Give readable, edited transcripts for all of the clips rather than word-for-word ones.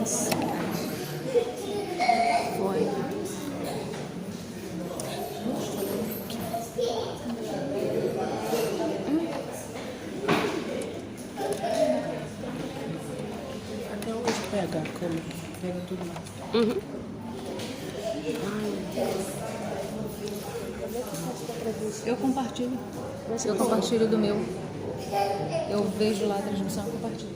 Foi. Até hoje pega a câmera, pega tudo lá. Uhum. Eu compartilho. Eu compartilho do meu. Eu vejo lá a transmissão e compartilho.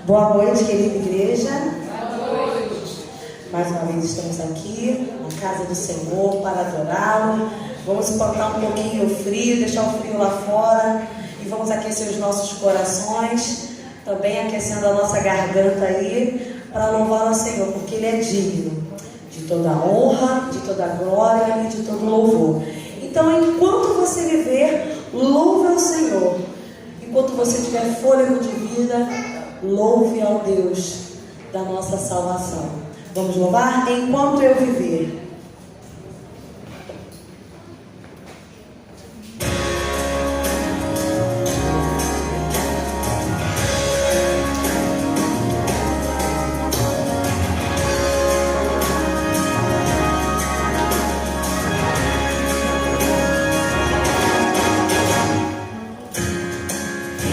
Boa noite, querida igreja. Boa noite. Mais uma vez estamos aqui na casa do Senhor para adorá-lo. Vamos espantar um pouquinho o frio, deixar o frio lá fora e vamos aquecer os nossos corações, também aquecendo a nossa garganta aí para louvar ao Senhor, porque Ele é digno de toda honra, de toda glória e de todo louvor. Então, enquanto você viver, louve ao Senhor. Enquanto você tiver fôlego de vida, louve ao Deus da nossa salvação. Vamos louvar? Enquanto eu viver.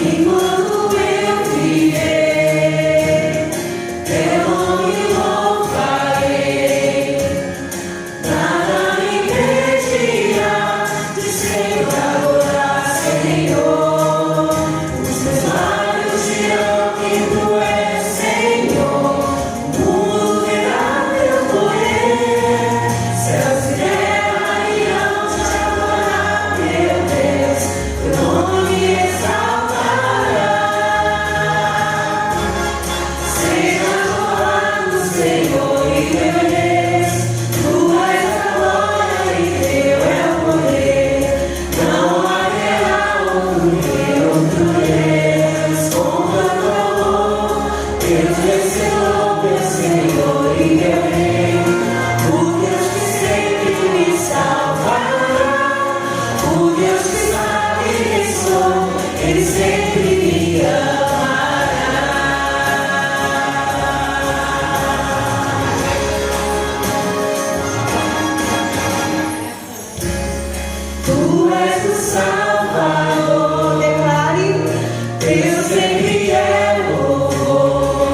Enquanto eu viver, teu nome louvarei. Nada me impedirá de sempre adorar, Senhor. Os meus lábios dirão que tu és Senhor. O mundo verá teu poder. Céus e terra irão te adorar, meu Deus. Teu nome exaltará. Senhor e meu Deus, tu és a glória e teu é o poder. Não haverá outro Deus como teu amor. Deus vencedor, meu Senhor e meu Rei, o Deus que sempre me salvará, o Deus que sabe quem sou, Ele sempre me amará. Tu és o Salvador, declare, Deus sempre é louvor.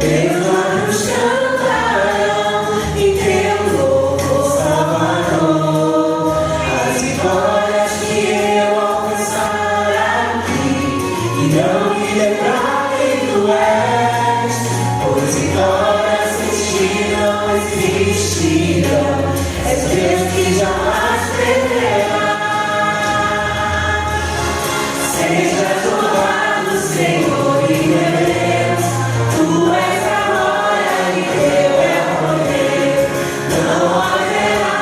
Meus lábios cantarão em teu louvor, Salvador. As vitórias que eu alcançar aqui, e não me lembrar quem tu és, pois vitórias existirão. És Deus que jamais perderá. Seja louvado, Senhor e meu Deus, tu és a glória e teu é o poder. Não haverá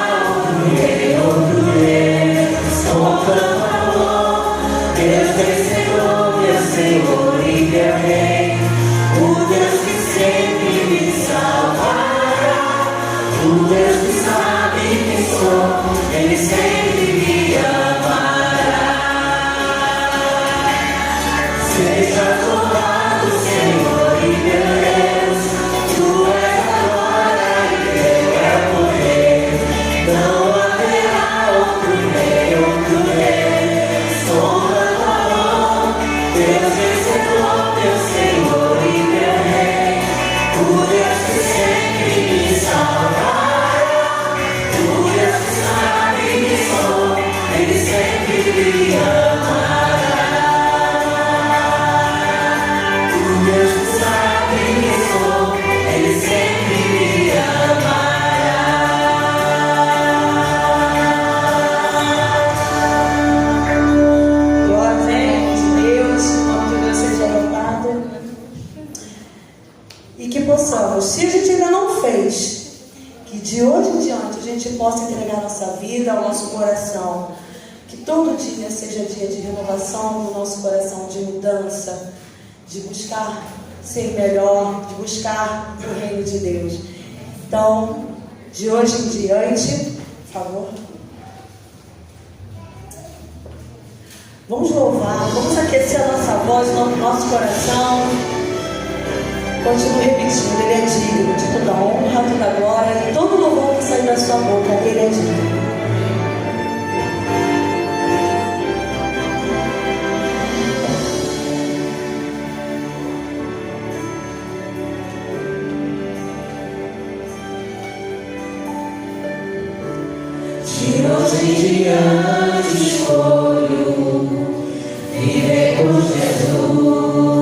outro Deus com tanto amor. Deus vencedor, meu Senhor e meu Rei, o Deus que sempre me salvará, o Deus que sabe quem sou, Ele sempre me Deus vencedor, meu Senhor e meu Rei, o Deus que sempre me salvará, o Deus que sabe que sou, Ele sempre me amará. O Deus que sabe que sou, Ele sempre me amará. Glória de Deus, o nome de Deus seja louvado. E que possamos, se a gente ainda não fez, que de hoje em diante a gente possa entregar nossa vida ao nosso coração. Que todo dia seja dia de renovação do nosso coração, de mudança, de buscar ser melhor, de buscar o reino de Deus. Então, de hoje em diante, por favor. Vamos louvar, vamos aquecer a nossa voz, o nosso coração. Continuo repetindo, Ele é digno de toda honra, toda glória e todo louvor que sai da sua boca, Ele é digno. De hoje em diante escolho viver com Jesus,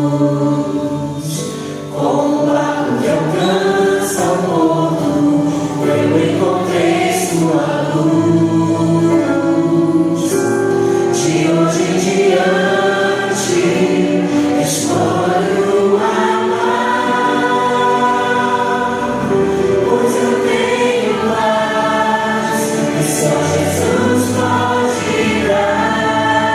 como um barco que alcança o porto, eu encontrei sua luz. De hoje em diante escolho amar, pois eu tenho paz. Só Jesus pode dar.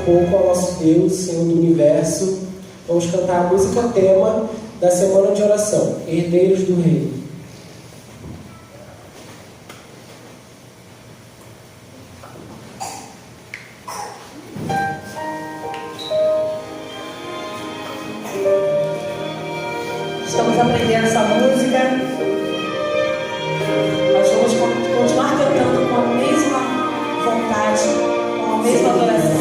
pouco ao nosso Deus, Senhor do Universo. Vamos cantar a música tema da Semana de Oração, Herdeiros do Reino. Estamos aprendendo essa música. Nós vamos continuar cantando com a mesma vontade, com a mesma adoração.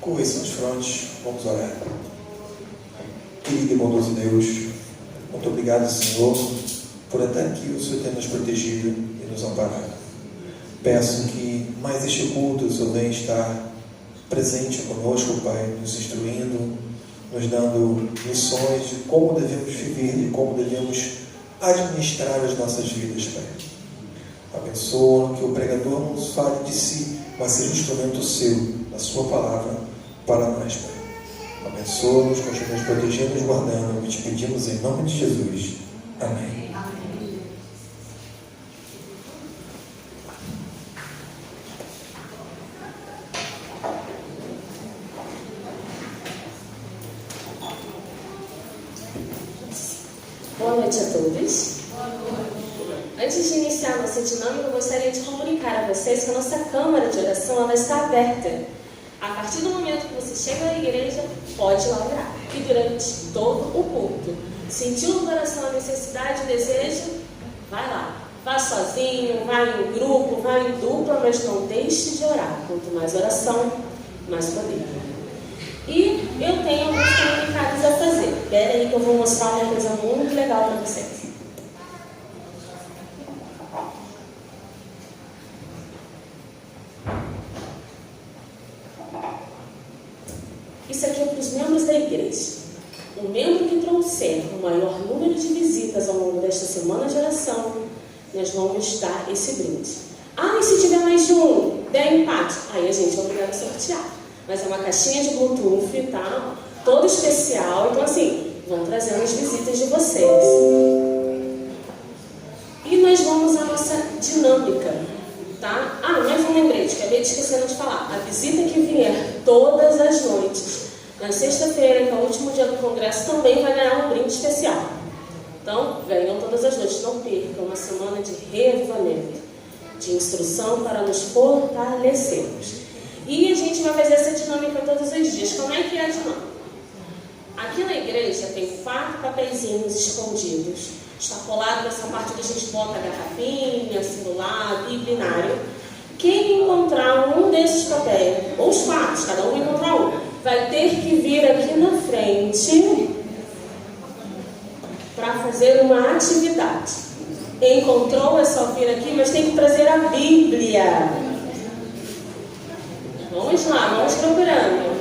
Curve-se nos frontes, vamos orar. Querido e bondoso Deus, muito obrigado, Senhor, por até aqui o Senhor ter nos protegido e nos amparado. Peço que mais este culto o Senhor venha estar presente conosco, Pai, nos instruindo, nos dando lições de como devemos viver, de como devemos administrar as nossas vidas, Pai. Abençoa que o pregador não nos fale de si, mas seja um instrumento seu, da sua palavra, para nós, Pai. Abençoa-nos, continua nos protegendo e nos guardando. E te pedimos em nome de Jesus. Amém. Boa noite a todos. Antes de iniciar a nossa dinâmica, eu gostaria de comunicar a vocês que a nossa câmara de oração ela está aberta. A partir do momento que você chega na igreja, pode ir lá orar. E durante todo o culto, sentiu no coração a necessidade, o desejo, vai lá. Vá sozinho, vá em grupo, vá em dupla, mas não deixe de orar. Quanto mais oração, mais poder. E eu tenho alguns comunicados a fazer. Espera aí que eu vou mostrar uma coisa muito legal para vocês. Isso aqui é para os membros da igreja. Um membro que trouxer o maior número de visitas ao longo desta semana de oração, nós vamos dar esse brinde. Ah, e se tiver mais de um, der empate, aí a gente é obrigado a sortear. Mas é uma caixinha de Bluetooth, tá? Todo especial. Então, assim, vão trazendo as visitas de vocês. E nós vamos à nossa dinâmica, tá? Ah, mais um lembrete, acabei de esquecendo de falar. A visita que vier todas as noites, na sexta-feira, que é o último dia do congresso, também vai ganhar um brinde especial. Então, venham todas as noites, não percam uma semana de reavivamento, de instrução para nos fortalecermos. E a gente vai fazer essa dinâmica todos os dias. Como é que é a dinâmica? Aqui na igreja tem 4 papeizinhos escondidos. Está colado nessa parte que a gente bota a garrafinha, celular, biblinário. Quem encontrar um desses papéis, ou os 4, cada um encontrar um, vai ter que vir aqui na frente para fazer uma atividade. Encontrou, é só vir aqui, mas tem que trazer a Bíblia. Vamos lá, vamos procurando.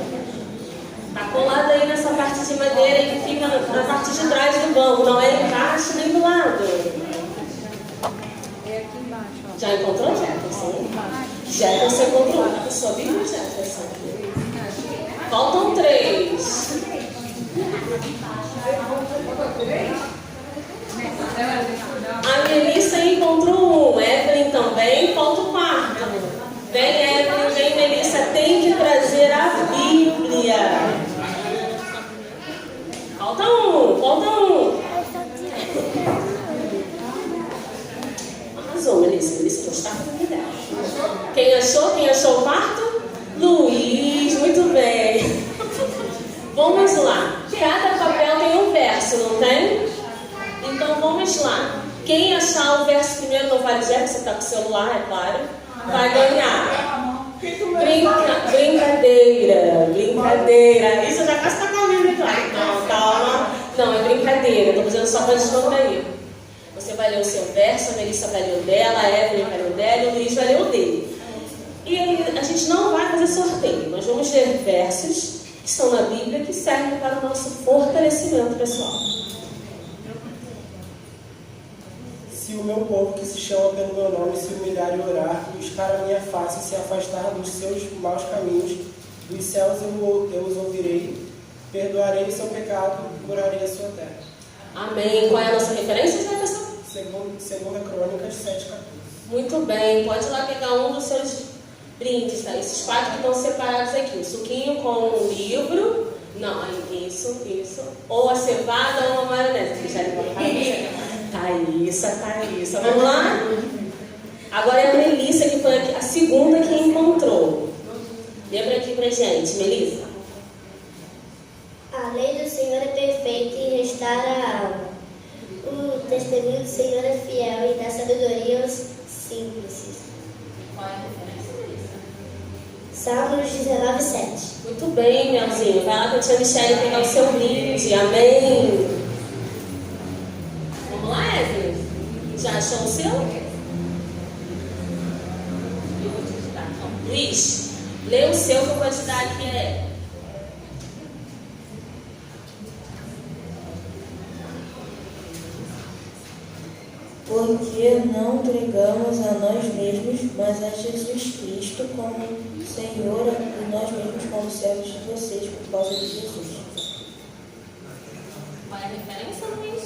Está colado aí nessa parte de madeira que fica na parte de trás do banco. Não é embaixo nem do lado. É aqui embaixo, ó. Já encontrou, Jefferson? Jefferson encontrou. A sua Bíblia, Jefferson? Faltam 3. A Melissa encontrou 1. Evelyn também. Falta o 4. Vem, Evelyn, vem, Melissa. Tem que trazer a Bíblia. Falta 1. Falta 1. Arrasou, Melissa. Melissa, está com ideia. Quem achou o 4? Luiz, muito bem. Vamos lá. Cada papel tem um verso, não tem? Então vamos lá. Quem achar o verso primeiro, não vale Jefferson, você está com o celular, é claro, vai ganhar. Brincadeira. Isso já está com a Bíblia, claro. Não, calma. Não, é brincadeira. Estou fazendo só para descontrair. Você vai ler o seu verso, a Melissa vai ler o dela, a Evelyn vai ler o dela e o Luiz vai ler o dele. E aí, a gente não vai fazer sorteio. Nós vamos ler versos que estão na Bíblia que servem para o nosso fortalecimento pessoal. Se o meu povo que se chama pelo meu nome se humilhar e orar, buscar a minha face e se afastar dos seus maus caminhos, dos céus eu os ouvirei, perdoarei o seu pecado e curarei a sua terra. Amém. Qual é a nossa referência, Jefferson? Segunda Crônicas 7:14. Muito bem. Pode ir lá pegar um dos seus brindes, tá? Esses 4 que estão separados aqui. O suquinho com um livro. Não, isso. Ou a cevada ou a maionese. Que já Thaísa. Vamos lá? Agora é a Melissa, que foi a segunda que encontrou. Lembra aqui pra gente, Melissa. A lei do Senhor é perfeita e restaura a alma. O testemunho do Senhor é fiel e dá sabedoria aos simples. Qual é a referência, Melissa? Salmos 19:7. Muito bem, Melzinho. Vai lá com a tia Michelle pegar o seu brinde. Amém. Vamos lá, Evelyn? Já achou o seu? Eu vou te dar. Então, Luiz, lê o seu que eu vou te dar aqui. Porque não entregamos a nós mesmos, mas a Jesus Cristo como Senhor e nós mesmos como servos de vocês por causa de Jesus. Qual é a referência, Luiz?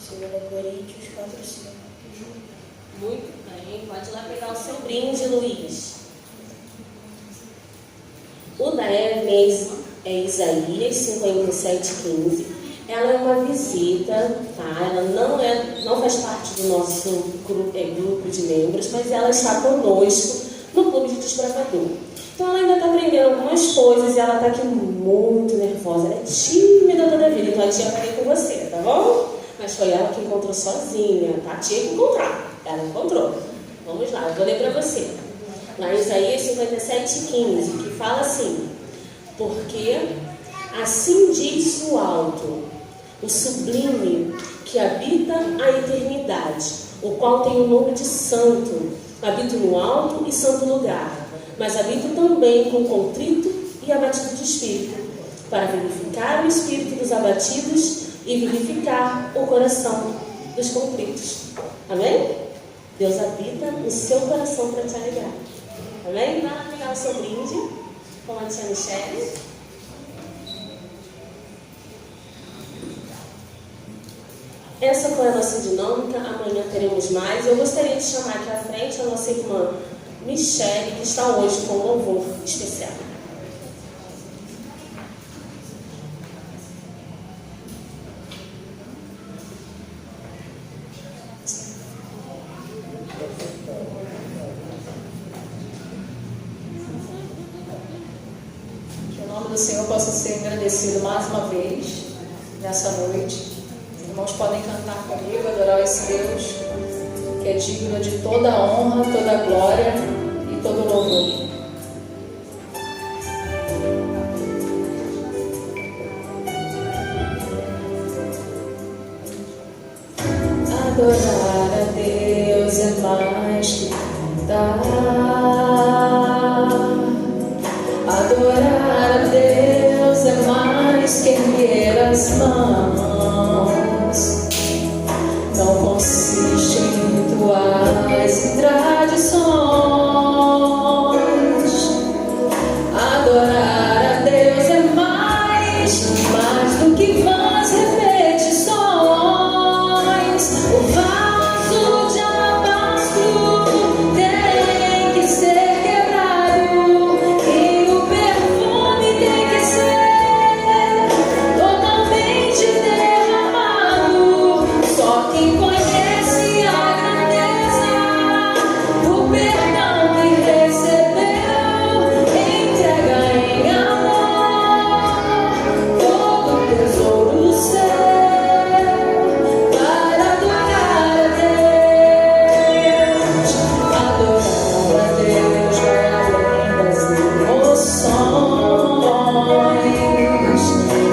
2 Coríntios 4:5. Muito bem, pode ir lá pegar o seu brinde, Luiz. O da Evelyn é Isaías 57:15. Ela é uma visita, tá? Ela não faz parte do nosso grupo de membros, mas ela está conosco no clube de desbravador. Então ela ainda está aprendendo algumas coisas e ela está aqui muito nervosa. Ela é tímida toda a vida, então a tia vai ir com você, tá bom? Mas foi ela que encontrou sozinha, tá? A tia que encontrou. Ela encontrou. Vamos lá, eu vou ler para você. Lá em Isaías 57:15, que fala assim: porque assim diz o alto, o sublime, que habita a eternidade, o qual tem o nome de santo. Habito no alto e santo lugar, mas habito também com contrito e abatido de espírito, para vivificar o espírito dos abatidos e vivificar o coração dos contritos. Amém? Deus habita no seu coração para te alegrar. Amém? Vai lá pegar o seu brinde com a tia Michele. Essa foi a nossa dinâmica, amanhã teremos mais. Eu gostaria de chamar aqui à frente a nossa irmã Michele, que está hoje com um louvor especial. Que o nome do Senhor possa ser agradecido mais uma vez nessa noite. Os irmãos podem cantar comigo, adorar esse Deus que é digno de toda a honra, toda a glória e todo o louvor. Adorar a Deus é mais que cantar. Adorar a Deus é mais que erguer as mãos. Não consiste em rituais e tradições. Adorar a Deus é mais do que vãs repetições. O vaso de alabastro tem que ser quebrado e o perfume tem que ser totalmente derramado. Só quem conhece a grandeza do perdão que recebeu entrega em amor todo o tesouro seu para adorar a Deus. Adorar a Deus vai além das emoções.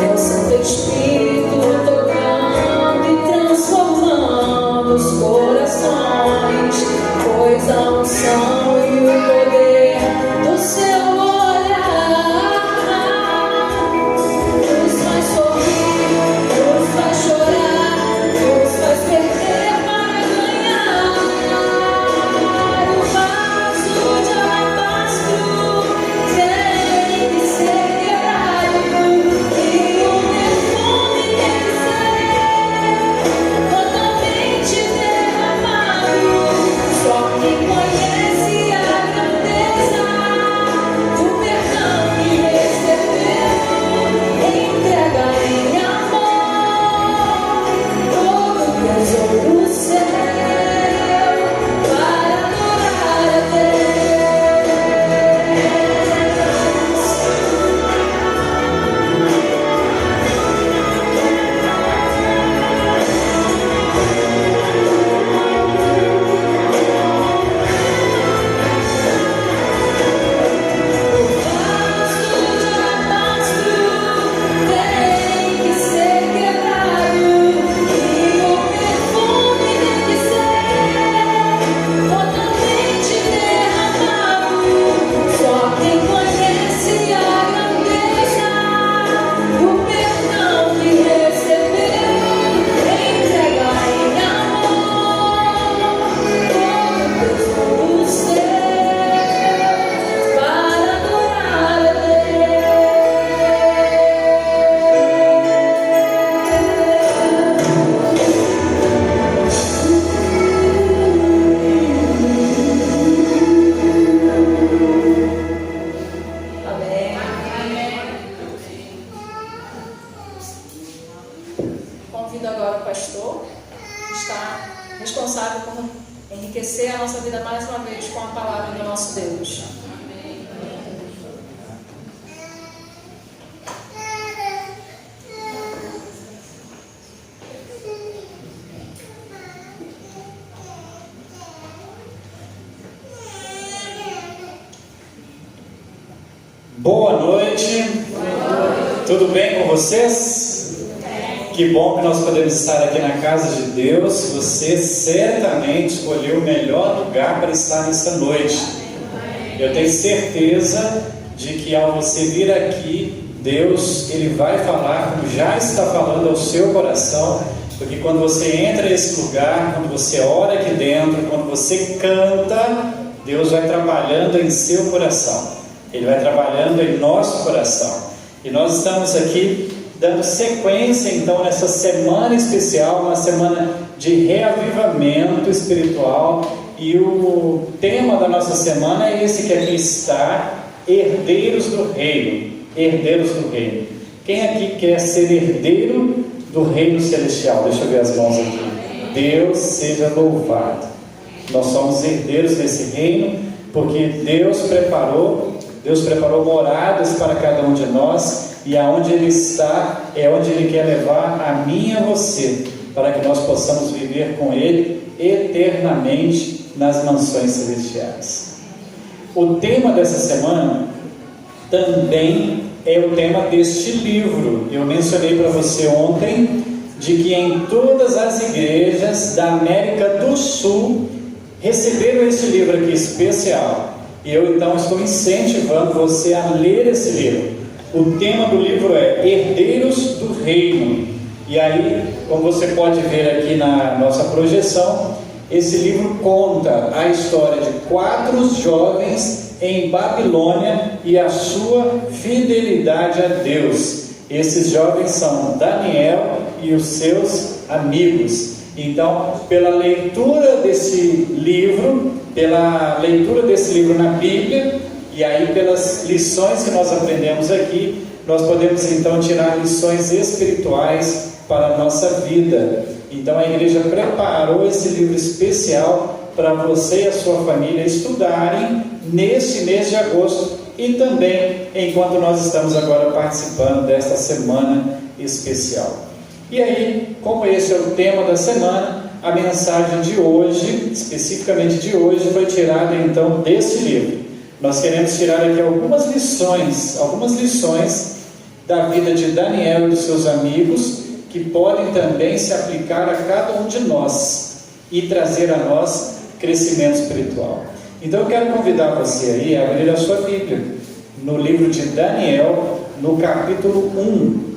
É o Santo Espírito tocando e transformando os corações, pois a unção e o poder do seu olhar nos faz sorrir, nos faz chorar, nos faz perder para ganhar. O vaso de alabastro tem que ser quebrado e o perfume tem que ser totalmente derramado. Só quem conhece a grandeza do perdão que recebeu entrega em amor todo o tesouro seu para adorar a Deus. vida mais uma vez com a palavra do nosso Deus. Boa noite. Tudo bem com vocês? Que bom que nós podemos estar aqui na casa de Deus. Você certamente escolheu o melhor lugar para estar nessa noite. Eu tenho certeza de que ao você vir aqui, Deus ele vai falar como já está falando ao seu coração, porque quando você entra nesse lugar, quando você ora aqui dentro, quando você canta, Deus vai trabalhando em seu coração. Ele vai trabalhando em nosso coração. E nós estamos aqui dando sequência então nessa semana especial, uma semana de reavivamento espiritual. E o tema da nossa semana é esse que aqui está: herdeiros do reino. Herdeiros do reino. Quem aqui quer ser herdeiro do reino celestial? Deixa eu ver as mãos aqui. Deus seja louvado. Nós somos herdeiros desse reino porque Deus preparou moradas para cada um de nós, e aonde Ele está é onde Ele quer levar a mim e a você, para que nós possamos viver com Ele eternamente nas mansões celestiais. O tema dessa semana também é o tema deste livro. Eu mencionei para você ontem de que em todas as igrejas da América do Sul receberam esse livro aqui especial. E eu então estou incentivando você a ler esse livro. O tema do livro é Herdeiros do Reino. E aí, como você pode ver aqui na nossa projeção, esse livro conta a história de 4 jovens em Babilônia e a sua fidelidade a Deus. Esses jovens são Daniel e os seus amigos. Então, pela leitura desse livro na Bíblia, e aí pelas lições que nós aprendemos aqui, nós podemos então tirar lições espirituais para a nossa vida. Então a igreja preparou esse livro especial para você e a sua família estudarem neste mês de agosto, e também enquanto nós estamos agora participando desta semana especial. E aí, como esse é o tema da semana, a mensagem de hoje, especificamente de hoje, foi tirada então desse livro. Nós queremos tirar aqui algumas lições da vida de Daniel e dos seus amigos, que podem também se aplicar a cada um de nós e trazer a nós crescimento espiritual. Então eu quero convidar você aí a abrir a sua Bíblia no livro de Daniel, no capítulo 1.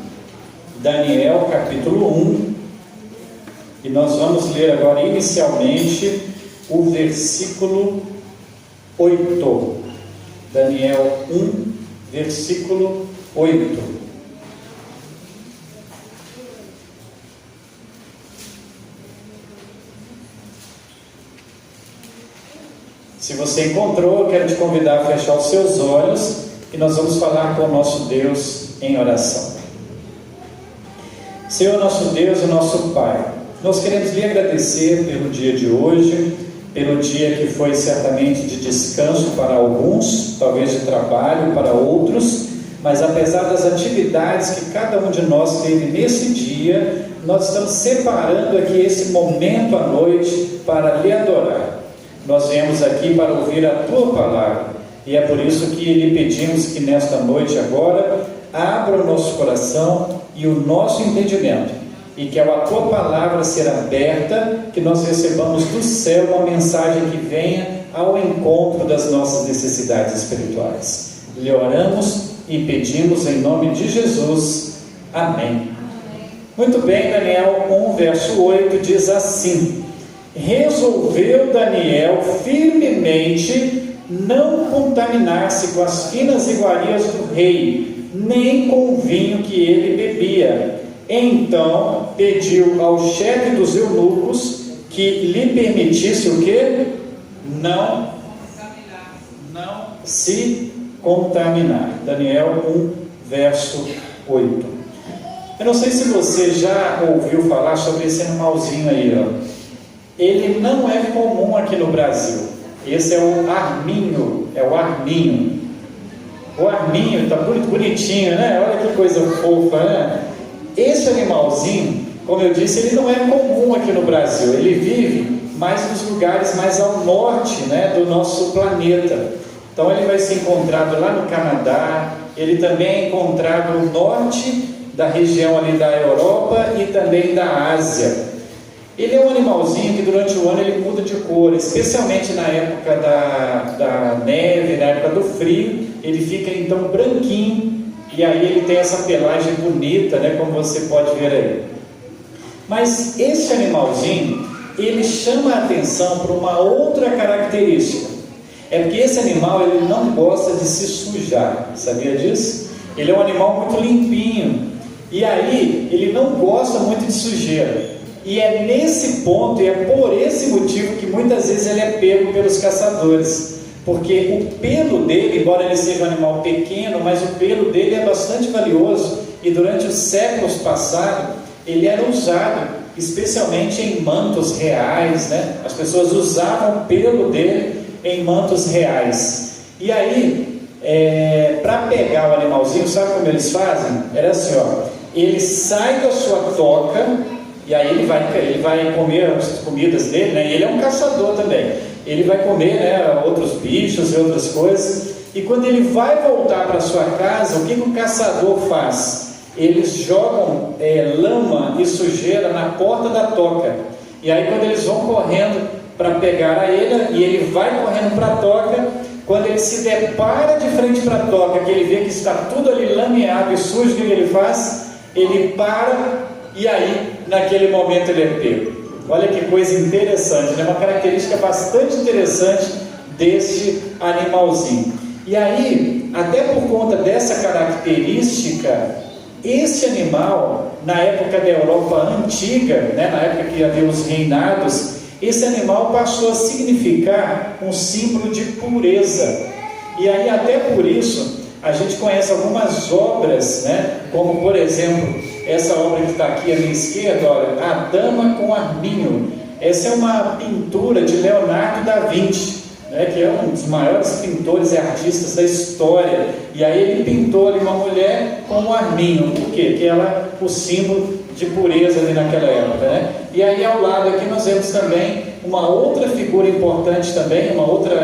Daniel, capítulo 1, e nós vamos ler agora inicialmente o versículo 8. Daniel 1, versículo 8. Se você encontrou, eu quero te convidar a fechar os seus olhos e nós vamos falar com o nosso Deus em oração. Senhor nosso Deus e nosso Pai, nós queremos lhe agradecer pelo dia de hoje, pelo dia que foi certamente de descanso para alguns, talvez de trabalho para outros, mas apesar das atividades que cada um de nós teve nesse dia, nós estamos separando aqui esse momento à noite para lhe adorar. Nós viemos aqui para ouvir a Tua palavra, e é por isso que lhe pedimos que nesta noite agora abra o nosso coração e o nosso entendimento, e que ao a Tua palavra ser aberta, que nós recebamos do céu uma mensagem que venha ao encontro das nossas necessidades espirituais. Lhe oramos e pedimos em nome de Jesus. Amém. Muito bem, Daniel 1, verso 8 diz assim: resolveu Daniel firmemente não contaminar-se com as finas iguarias do rei, nem com o vinho que ele bebia. Então pediu ao chefe dos eunucos que lhe permitisse o quê? Não se contaminar. Daniel 1, verso 8. Eu não sei se você já ouviu falar sobre esse animalzinho aí, ó. Ele não é comum aqui no Brasil. Esse é o arminho, O arminho está muito bonitinho, né? Olha que coisa fofa, né? Esse animalzinho, como eu disse, ele não é comum aqui no Brasil. Ele vive mais nos lugares mais ao norte, né, do nosso planeta. Então ele vai ser encontrado lá no Canadá, ele também é encontrado no norte da região ali da Europa e também da Ásia. Ele é um animalzinho que durante o ano ele muda de cor, especialmente na época da neve, na época do frio, ele fica então branquinho, e aí ele tem essa pelagem bonita, né, como você pode ver aí. Mas esse animalzinho, ele chama a atenção para uma outra característica. É porque esse animal ele não gosta de se sujar, sabia disso? Ele é um animal muito limpinho, e aí ele não gosta muito de sujeira. E é nesse ponto, e é por esse motivo que muitas vezes ele é pego pelos caçadores, porque o pelo dele, embora ele seja um animal pequeno, mas o pelo dele é bastante valioso, e durante os séculos passados ele era usado especialmente em mantos reais, né? As pessoas usavam o pelo dele em mantos reais. E aí, para pegar o animalzinho, sabe como eles fazem? Era assim, ó, ele sai da sua toca, e aí ele vai comer as comidas dele, né? E ele é um caçador também. Ele vai comer, né, outros bichos e outras coisas. E quando ele vai voltar para sua casa, o que o caçador faz? Eles jogam lama e sujeira na porta da toca. E aí quando eles vão correndo para pegar a ele, e ele vai correndo para a toca, quando ele se depara de frente para a toca, que ele vê que está tudo ali lameado e sujo, o que ele faz? Ele para, e aí naquele momento ele é pego. Olha que coisa interessante, né? Uma característica bastante interessante deste animalzinho. E aí, até por conta dessa característica, esse animal, na época da Europa antiga, né, na época que havia os reinados, esse animal passou a significar um símbolo de pureza. E aí, até por isso, a gente conhece algumas obras, né, como por exemplo, essa obra que está aqui à minha esquerda, olha, A Dama com Arminho. Essa é uma pintura de Leonardo da Vinci, né, que é um dos maiores pintores e artistas da história. E aí ele pintou ali uma mulher com um arminho. Por quê? Que ela é o símbolo de pureza ali naquela época, né? E aí ao lado aqui nós vemos também uma outra figura importante também, uma outra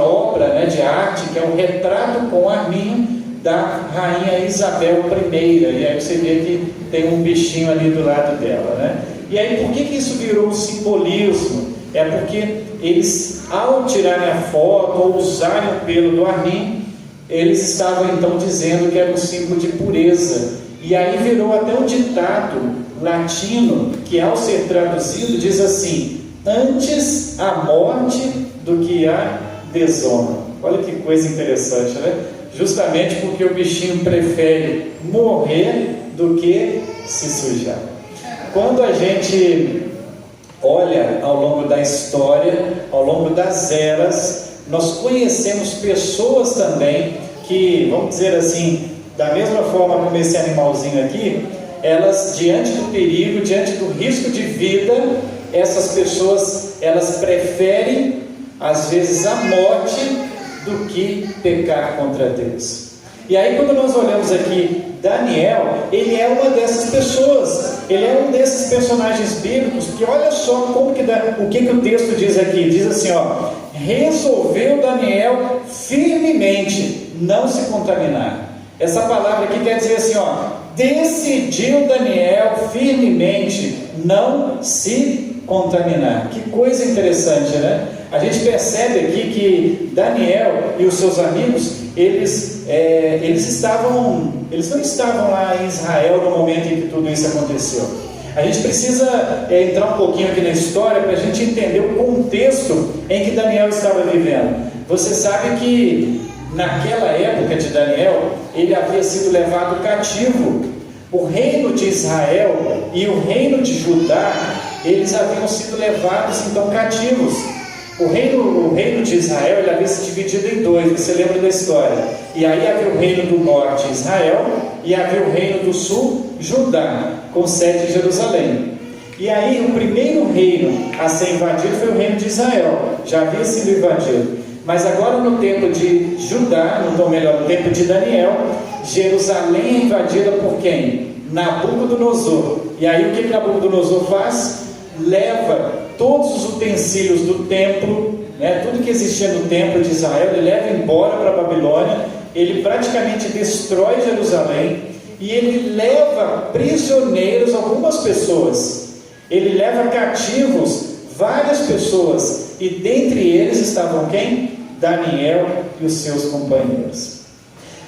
obra, né, de arte, que é o Retrato com Arminho da Rainha Isabel I. E aí você vê que tem um bichinho ali do lado dela, né? E aí por que isso virou um simbolismo? É porque eles, ao tirarem a foto ou usarem o pelo do arminho, eles estavam então dizendo que era um símbolo de pureza. E aí virou até um ditado latino que, ao ser traduzido, diz assim: antes a morte do que a desonra. Olha que coisa interessante, né? Justamente porque o bichinho prefere morrer do que se sujar. Quando a gente olha ao longo da história, ao longo das eras, nós conhecemos pessoas também que, vamos dizer assim, da mesma forma como esse animalzinho aqui, elas, diante do perigo, diante do risco de vida, essas pessoas, elas preferem, às vezes, a morte do que pecar contra Deus. E aí, quando nós olhamos aqui Daniel, ele é uma dessas pessoas, ele é um desses personagens bíblicos que, olha só como o que o texto diz aqui, diz assim, ó: resolveu Daniel firmemente não se contaminar. Essa palavra aqui quer dizer assim, ó, decidiu Daniel firmemente não se contaminar. Que coisa interessante, né? A gente percebe aqui que Daniel e os seus amigos, eles não estavam lá em Israel no momento em que tudo isso aconteceu. A gente precisa entrar um pouquinho aqui na história para a gente entender o contexto em que Daniel estava vivendo. Você sabe que naquela época de Daniel, ele havia sido levado cativo. O reino de Israel e o reino de Judá, eles haviam sido levados então cativos. O reino de Israel, ele havia se dividido em dois, você lembra da história? E aí havia o reino do norte, Israel, e havia o reino do sul, Judá, com sede em Jerusalém. E aí o primeiro reino a ser invadido foi o reino de Israel, já havia sido invadido. Mas agora no tempo de Judá, no tempo de Daniel, Jerusalém é invadida por quem? Nabucodonosor. E aí o que Nabucodonosor faz? Leva todos os utensílios do templo, né, tudo que existia no templo de Israel, ele leva embora para a Babilônia, ele praticamente destrói Jerusalém e ele leva prisioneiros algumas pessoas, ele leva cativos várias pessoas, e dentre eles estavam quem? Daniel e os seus companheiros.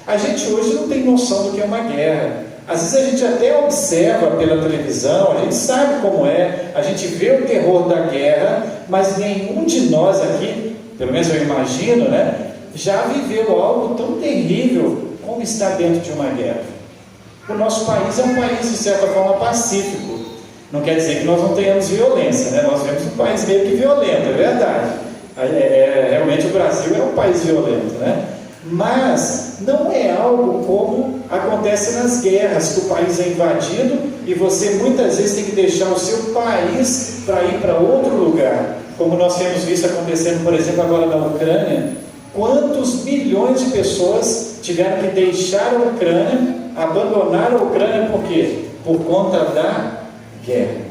A gente hoje não tem noção do que é uma guerra. Às vezes a gente até observa pela televisão, a gente sabe como é, a gente vê o terror da guerra, mas nenhum de nós aqui, pelo menos eu imagino, né, já viveu algo tão terrível como estar dentro de uma guerra. O nosso país é um país, de certa forma, pacífico. Não quer dizer que nós não tenhamos violência, né? Nós vemos um país meio que violento, é verdade. Realmente o Brasil é um país violento, né? Mas não é algo como acontece nas guerras, que o país é invadido e você muitas vezes tem que deixar o seu país para ir para outro lugar, como nós temos visto acontecendo, por exemplo, agora na Ucrânia. Quantos milhões de pessoas tiveram que deixar a Ucrânia, abandonar a Ucrânia, por quê? Por conta da guerra.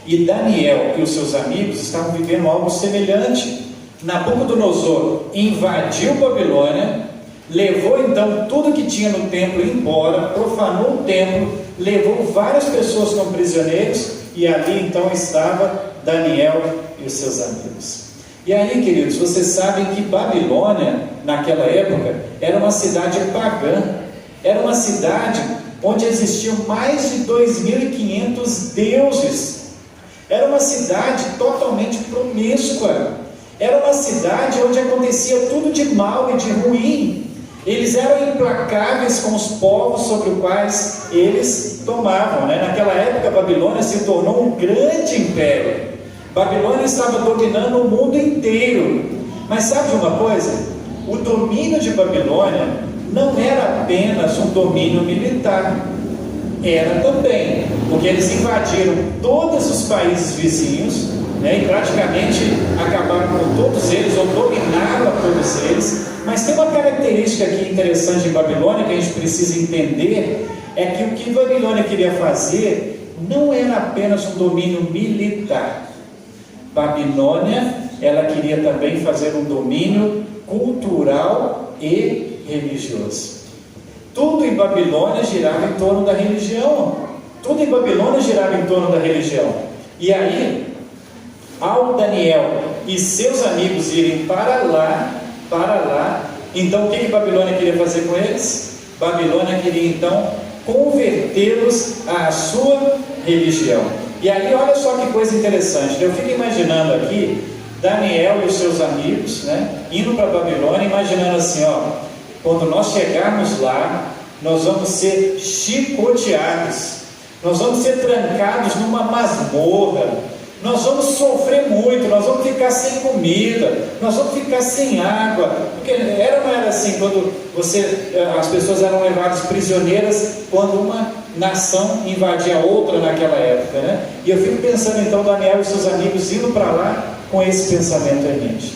E Daniel e os seus amigos estavam vivendo algo semelhante. Nabucodonosor invadiu Babilônia, levou então tudo que tinha no templo embora, profanou o templo, levou várias pessoas como prisioneiros, e ali então estava Daniel e os seus amigos. E aí, queridos, vocês sabem que Babilônia, naquela época, era uma cidade pagã, era uma cidade onde existiam mais de 2.500 deuses, era uma cidade totalmente promíscua. Era uma cidade onde acontecia tudo de mal e de ruim. Eles eram implacáveis com os povos sobre os quais eles tomavam, né? Naquela época, a Babilônia se tornou um grande império. Babilônia estava dominando o mundo inteiro. Mas sabe de uma coisa? O domínio de Babilônia não era apenas um domínio militar. Era também, porque eles invadiram todos os países vizinhos, né, e praticamente acabaram com todos eles, ou dominaram a todos eles. Mas tem uma característica aqui interessante em Babilônia que a gente precisa entender, é que o que Babilônia queria fazer não era apenas um domínio militar. Babilônia, ela queria também fazer um domínio cultural e religioso. Tudo em Babilônia girava em torno da religião. Tudo em Babilônia girava em torno da religião. E aí, ao Daniel e seus amigos irem para lá, então o que Babilônia queria fazer com eles? Babilônia queria então convertê-los à sua religião. E aí olha só que coisa interessante, eu fico imaginando aqui Daniel e os seus amigos, né, indo para Babilônia, imaginando assim, ó, quando nós chegarmos lá, nós vamos ser chicoteados, nós vamos ser trancados numa masmorra, nós vamos sofrer muito, nós vamos ficar sem comida, nós vamos ficar sem água, porque não era assim, quando as pessoas eram levadas prisioneiras, quando uma nação invadia outra naquela época, né? E eu fico pensando então, Daniel e seus amigos indo para lá com esse pensamento em mente.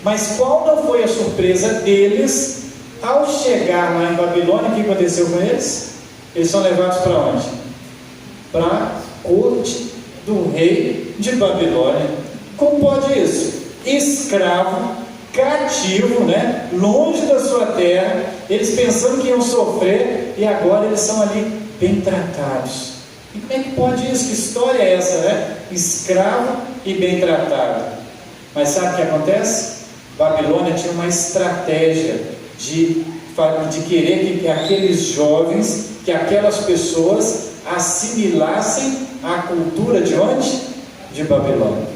Mas qual não foi a surpresa deles ao chegar lá em Babilônia? O que aconteceu com eles? Eles são levados para onde? Para a corte do rei de Babilônia. Como pode isso? Escravo, cativo, né? Longe da sua terra, eles pensando que iam sofrer, e agora eles são ali bem tratados. E como é que pode isso? Que história é essa, né? Escravo e bem tratado. Mas sabe o que acontece? Babilônia tinha uma estratégia de querer que aqueles jovens, que aquelas pessoas assimilassem a cultura de onde? De Babilônia.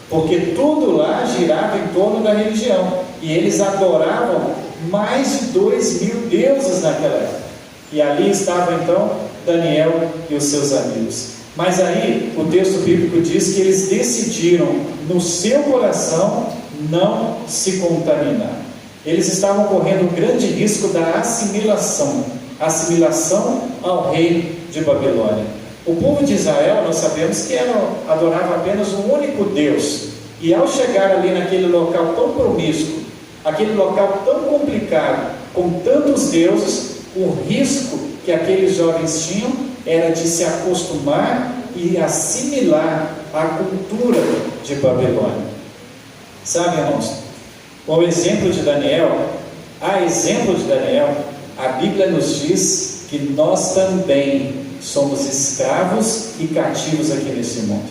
Porque tudo lá girava em torno da religião. E eles adoravam mais de 2.000 deuses naquela época. E ali estavam então Daniel e os seus amigos. Mas aí o texto bíblico diz que eles decidiram no seu coração não se contaminar. Eles estavam correndo um grande risco da assimilação ao rei de Babilônia. O povo de Israel, nós sabemos que adorava apenas um único Deus. E ao chegar ali naquele local tão promíscuo, aquele local tão complicado, com tantos deuses, o risco que aqueles jovens tinham era de se acostumar e assimilar a cultura de Babilônia. Sabe, irmãos, a exemplo de Daniel, a Bíblia nos diz que nós também somos escravos e cativos aqui nesse mundo.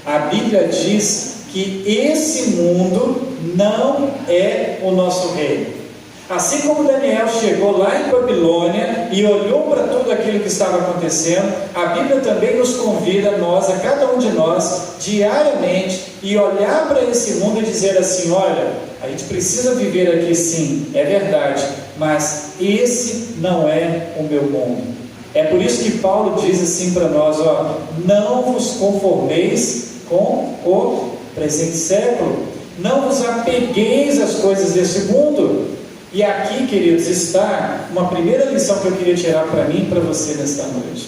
A Bíblia diz que esse mundo não é o nosso reino. Assim como Daniel chegou lá em Babilônia e olhou para tudo aquilo que estava acontecendo, a Bíblia também nos convida, a cada um de nós, diariamente, e olhar para esse mundo e dizer assim: olha, a gente precisa viver aqui sim, é verdade, mas esse não é o meu mundo. É por isso que Paulo diz assim para nós: não vos conformeis com o presente século, não vos apegueis às coisas desse mundo. E aqui, queridos, está uma primeira lição que eu queria tirar para mim e para você nesta noite.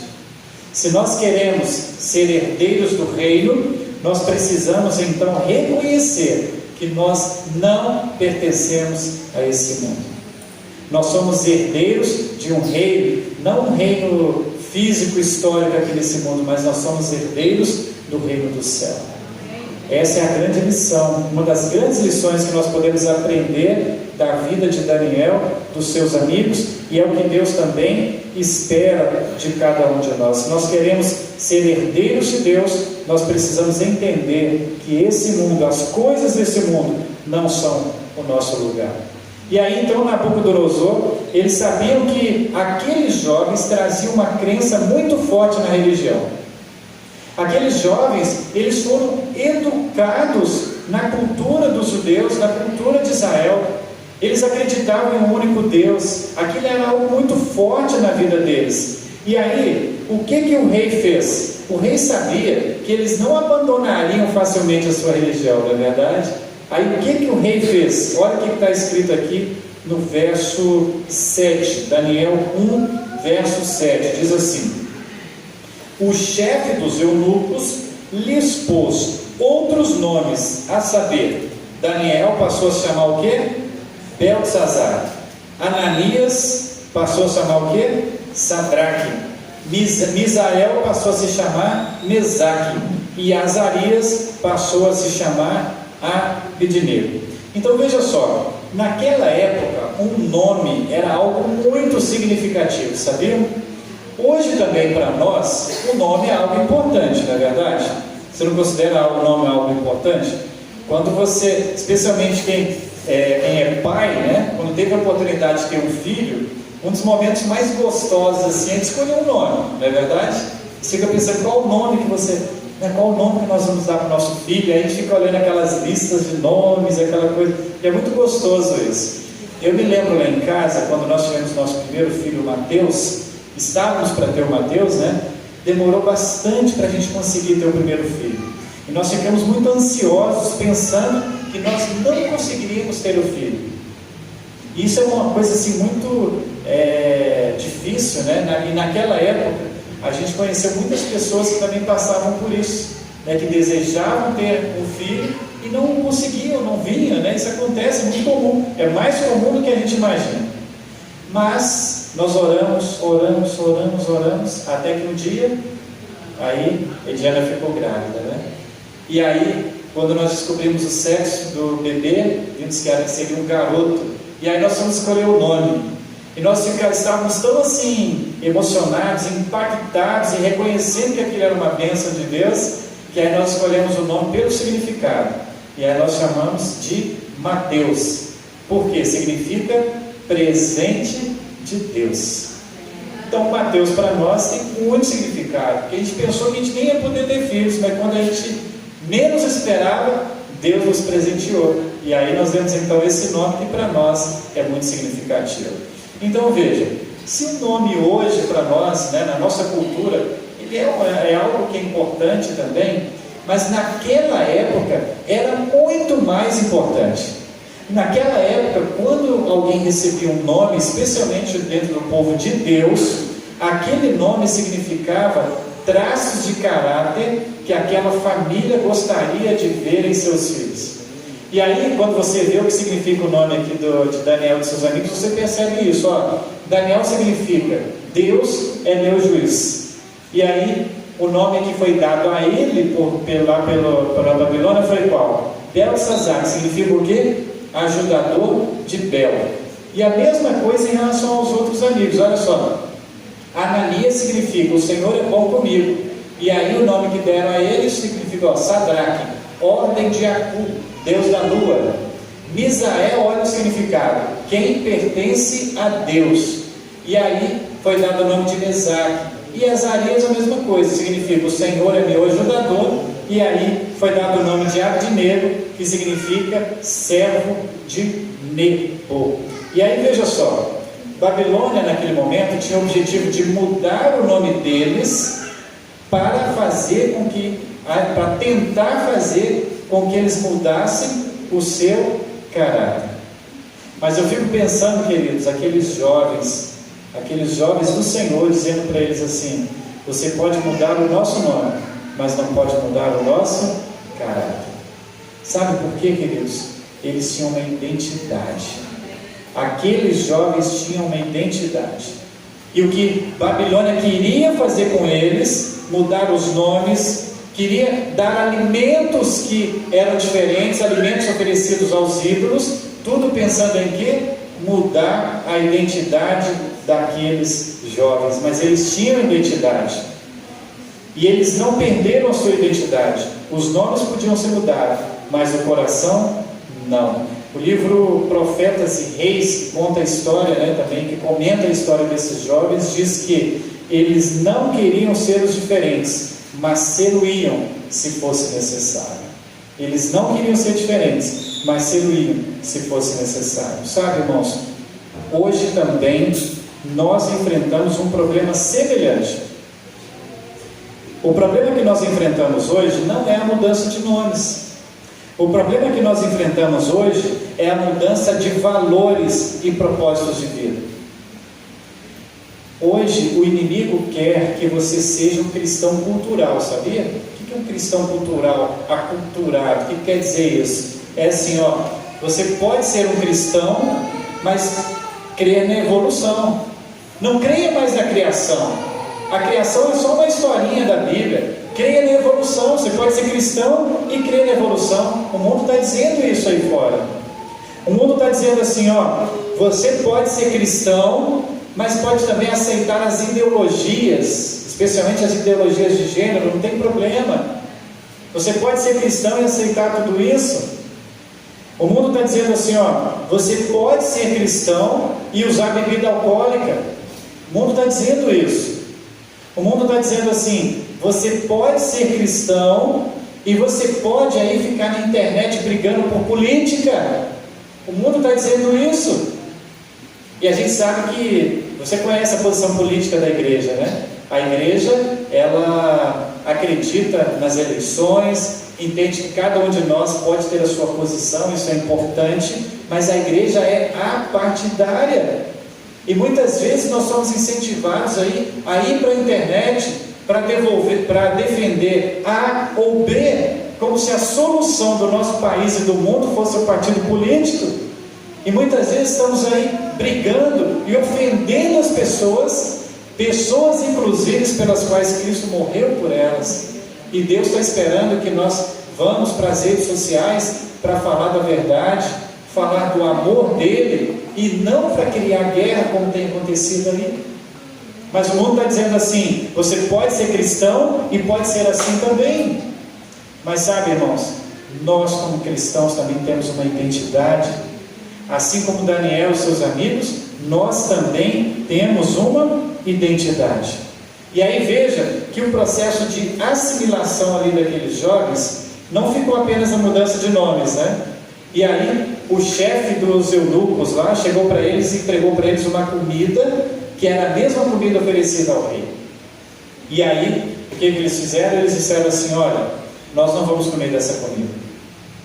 Se nós queremos ser herdeiros do reino, nós precisamos então reconhecer que nós não pertencemos a esse mundo. Nós somos herdeiros de um reino, não um reino físico, histórico aqui nesse mundo, mas nós somos herdeiros do reino do céu. Essa é a grande lição, uma das grandes lições que nós podemos aprender da vida de Daniel, dos seus amigos, e é o que Deus também espera de cada um de nós. Se nós queremos ser herdeiros de Deus, nós precisamos entender que esse mundo, as coisas desse mundo, não são o nosso lugar. E aí então Nabucodonosor, eles sabiam que aqueles jovens traziam uma crença muito forte na religião. Aqueles jovens, eles foram educados na cultura dos judeus, na cultura de Israel. Eles acreditavam em um único Deus. Aquilo era algo muito forte na vida deles. E aí, o que o rei fez? O rei sabia que eles não abandonariam facilmente a sua religião, não é verdade? Aí o que o rei fez? Olha o que está escrito aqui no verso 7, Daniel 1, verso 7, diz assim: o chefe dos eunucos lhes pôs outros nomes, a saber, Daniel passou a se chamar o quê? Beltesazar. Ananias passou a se chamar o quê? Sadraque. Misael passou a se chamar Mesaque. E Azarias passou a se chamar Abednego. Então veja só, naquela época um nome era algo muito significativo, sabiam? Hoje também para nós o nome é algo importante, não é verdade? Você não considera o nome algo importante? Quando você, especialmente quem é pai, né? Quando teve a oportunidade de ter um filho, um dos momentos mais gostosos assim é de escolher um nome, não é verdade? Você fica pensando qual o nome que nós vamos dar para o nosso filho, aí a gente fica olhando aquelas listas de nomes, aquela coisa, e é muito gostoso isso. Eu me lembro lá em casa, quando nós tivemos nosso primeiro filho, o Mateus, estávamos para ter o Mateus, né? Demorou bastante para a gente conseguir ter o primeiro filho. E nós ficamos muito ansiosos, pensando que nós não conseguiríamos ter o filho. E isso é uma coisa assim muito difícil, né? E naquela época, a gente conheceu muitas pessoas que também passavam por isso, né? Que desejavam ter um filho e não conseguiam, não vinham, né? Isso acontece, é muito comum, é mais comum do que a gente imagina. Mas nós oramos, até que um dia, aí Ediana ficou grávida, né? E aí, quando nós descobrimos o sexo do bebê, vimos que seria um garoto, e aí nós fomos escolher o nome, e nós estávamos tão assim, emocionados, impactados, e reconhecendo que aquilo era uma bênção de Deus, que aí nós escolhemos o nome pelo significado, e aí nós chamamos de Mateus, porque significa presente de Deus. Então Mateus para nós tem muito significado, porque a gente pensou que a gente nem ia poder ter filhos, mas quando a gente menos esperava, Deus nos presenteou, e aí nós demos então esse nome que para nós é muito significativo. Então veja, se o nome hoje para nós, né, na nossa cultura, ele é algo que é importante também, mas naquela época era muito mais importante. Naquela época, quando alguém recebia um nome, especialmente dentro do povo de Deus, aquele nome significava traços de caráter que aquela família gostaria de ver em seus filhos. E aí, quando você vê o que significa o nome aqui de Daniel e de seus amigos, você percebe isso. Ó, Daniel significa Deus é meu juiz. E aí, o nome que foi dado a ele pela Babilônia foi qual? Belsazar, que significa o quê? Ajudador de Bel. E a mesma coisa em relação aos outros amigos. Olha só, Ananias significa o Senhor é bom comigo. E aí o nome que deram a ele significa, ó, Sadraque, ordem de Acu, Deus da lua. Misael, olha o significado, quem pertence a Deus. E aí foi dado o nome de Mesaque. E Azarias a mesma coisa, significa o Senhor é meu ajudador. E aí foi dado o nome de Abdinego, que significa servo de Nebo. E aí veja só, Babilônia naquele momento tinha o objetivo de mudar o nome deles para tentar fazer com que eles mudassem o seu caráter. Mas eu fico pensando, queridos, aqueles jovens do Senhor, dizendo para eles assim: você pode mudar o nosso nome, mas não pode mudar o nosso caráter. Sabe por quê, queridos? Eles tinham uma identidade. Aqueles jovens tinham uma identidade. E o que Babilônia queria fazer com eles, mudar os nomes, queria dar alimentos que eram diferentes, alimentos oferecidos aos ídolos, tudo pensando em quê? Mudar a identidade daqueles jovens. Mas eles tinham identidade. E eles não perderam a sua identidade. Os nomes podiam ser mudados, mas o coração não. O livro Profetas e Reis, que conta a história, também, que comenta a história desses jovens, diz que eles não queriam ser os diferentes, mas ser-o-iam se fosse necessário. Eles não queriam ser diferentes, mas ser-o-iam se fosse necessário. Sabe, irmãos, hoje também nós enfrentamos um problema semelhante. O problema que nós enfrentamos hoje não é a mudança de nomes. O problema que nós enfrentamos hoje é a mudança de valores e propósitos de vida. Hoje o inimigo quer que você seja um cristão cultural, sabia? O que é um cristão cultural? Aculturado. O que quer dizer isso? É assim, ó, você pode ser um cristão, mas crer na evolução. Não creia mais na criação. A criação é só uma historinha da Bíblia. Creia na evolução. Você pode ser cristão e crer na evolução. O mundo está dizendo isso aí fora. O mundo está dizendo assim, ó, você pode ser cristão, mas pode também aceitar as ideologias, especialmente as ideologias de gênero, não tem problema. Você pode ser cristão e aceitar tudo isso. O mundo está dizendo assim, ó, você pode ser cristão e usar bebida alcoólica. O mundo está dizendo isso. O mundo está dizendo assim, você pode ser cristão e você pode aí ficar na internet brigando por política. O mundo está dizendo isso. E a gente sabe que, você conhece a posição política da igreja, né? A igreja, ela acredita nas eleições, entende que cada um de nós pode ter a sua posição, isso é importante, mas a igreja é apartidária. E muitas vezes nós somos incentivados a ir para a internet para defender A ou B, como se a solução do nosso país e do mundo fosse o partido político. E muitas vezes estamos aí brigando e ofendendo as pessoas inclusive pelas quais Cristo morreu por elas. E Deus está esperando que nós vamos para as redes sociais para falar da verdade, falar do amor dele, e não para criar guerra como tem acontecido ali. Mas o mundo está dizendo assim, você pode ser cristão e pode ser assim também. Mas sabe, irmãos, nós como cristãos também temos uma identidade. Assim como Daniel e seus amigos, nós também temos uma identidade. E aí veja que o processo de assimilação ali daqueles jovens não ficou apenas na mudança de nomes, né? E aí o chefe dos eunucos lá chegou para eles e entregou para eles uma comida que era a mesma comida oferecida ao rei. E aí o que eles fizeram? Eles disseram assim, olha, nós não vamos comer dessa comida.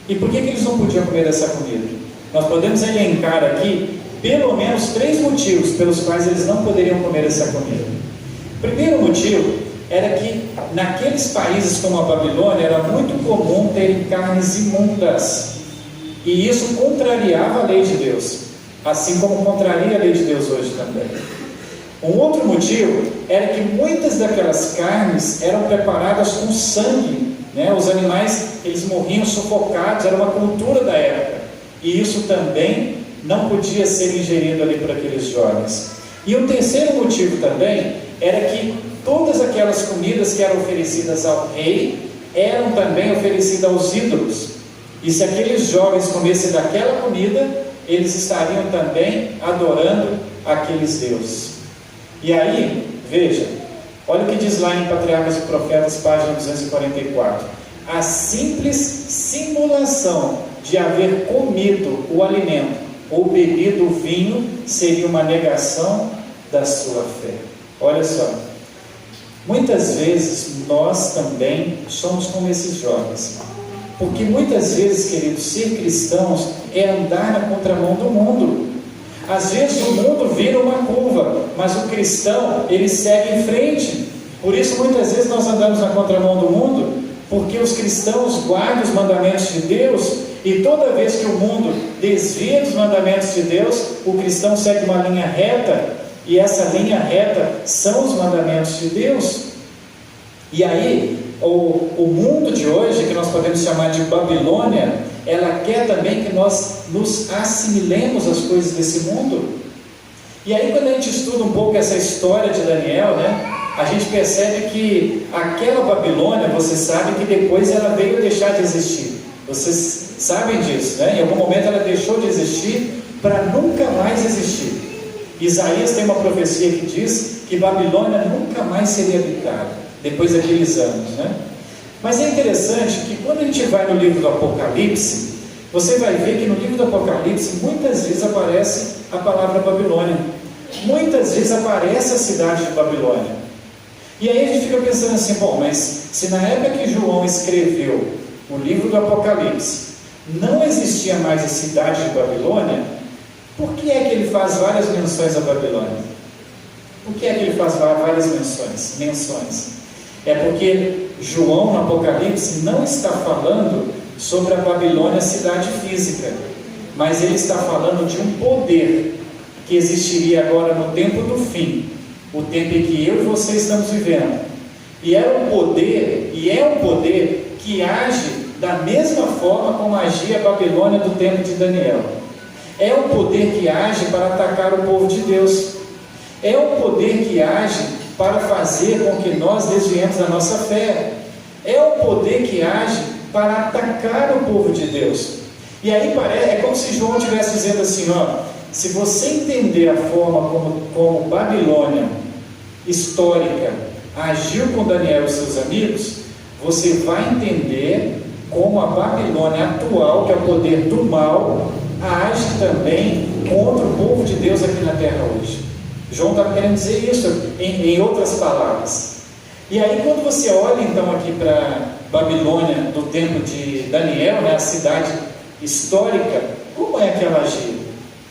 E por que eles não podiam comer dessa comida? Nós podemos elencar aqui pelo menos 3 motivos pelos quais eles não poderiam comer essa comida. O primeiro motivo era que naqueles países como a Babilônia era muito comum terem carnes imundas, e isso contrariava a lei de Deus, assim como contraria a lei de Deus hoje também. Um outro motivo era que muitas daquelas carnes eram preparadas com sangue, né? Os animais, eles morriam sufocados, era uma cultura da época, e isso também não podia ser ingerido ali por aqueles jovens. E um terceiro motivo também era que todas aquelas comidas que eram oferecidas ao rei eram também oferecidas aos ídolos, e se aqueles jovens comessem daquela comida, eles estariam também adorando aqueles deuses. E aí, veja, olha o que diz lá em Patriarcas e Profetas, página 244. A simples simulação de haver comido o alimento ou bebido o vinho seria uma negação da sua fé. Olha só, muitas vezes nós também somos como esses jovens, porque muitas vezes, queridos, ser cristãos é andar na contramão do mundo. Às vezes o mundo vira uma curva, mas o cristão, ele segue em frente. Por isso muitas vezes nós andamos na contramão do mundo, porque os cristãos guardam os mandamentos de Deus, e toda vez que o mundo desvia dos mandamentos de Deus, o cristão segue uma linha reta, e essa linha reta são os mandamentos de Deus. E aí, o mundo de hoje, que nós podemos chamar de Babilônia, ela quer também que nós nos assimilemos às coisas desse mundo. E aí, quando a gente estuda um pouco essa história de Daniel, né, a gente percebe que aquela Babilônia, você sabe que depois ela veio a deixar de existir. Vocês sabem disso, né? Em algum momento ela deixou de existir para nunca mais existir. Isaías tem uma profecia que diz que Babilônia nunca mais seria habitada depois daqueles anos, né? Mas é interessante que quando a gente vai no livro do Apocalipse, você vai ver que no livro do Apocalipse muitas vezes aparece a palavra Babilônia, muitas vezes aparece a cidade de Babilônia. E aí a gente fica pensando assim, bom, mas se na época que João escreveu o livro do Apocalipse não existia mais a cidade de Babilônia, por que é que ele faz várias menções a Babilônia? Por que é que ele faz várias menções? É porque João no Apocalipse não está falando sobre a Babilônia cidade física, mas ele está falando de um poder que existiria agora no tempo do fim, o tempo em que eu e você estamos vivendo. E é um poder que age da mesma forma como agia a Babilônia do tempo de Daniel. É um poder que age para atacar o povo de Deus. É um poder que age para fazer com que nós desviemos da nossa fé. É um poder que age para atacar o povo de Deus. E aí é como se João estivesse dizendo assim, ó, se você entender a forma como Babilônia histórica agiu com Daniel e seus amigos, você vai entender como a Babilônia atual, que é o poder do mal, age também contra o povo de Deus aqui na terra hoje. João está querendo dizer isso em outras palavras. E aí quando você olha então aqui para Babilônia do tempo de Daniel, né, a cidade histórica, como é que ela agiu?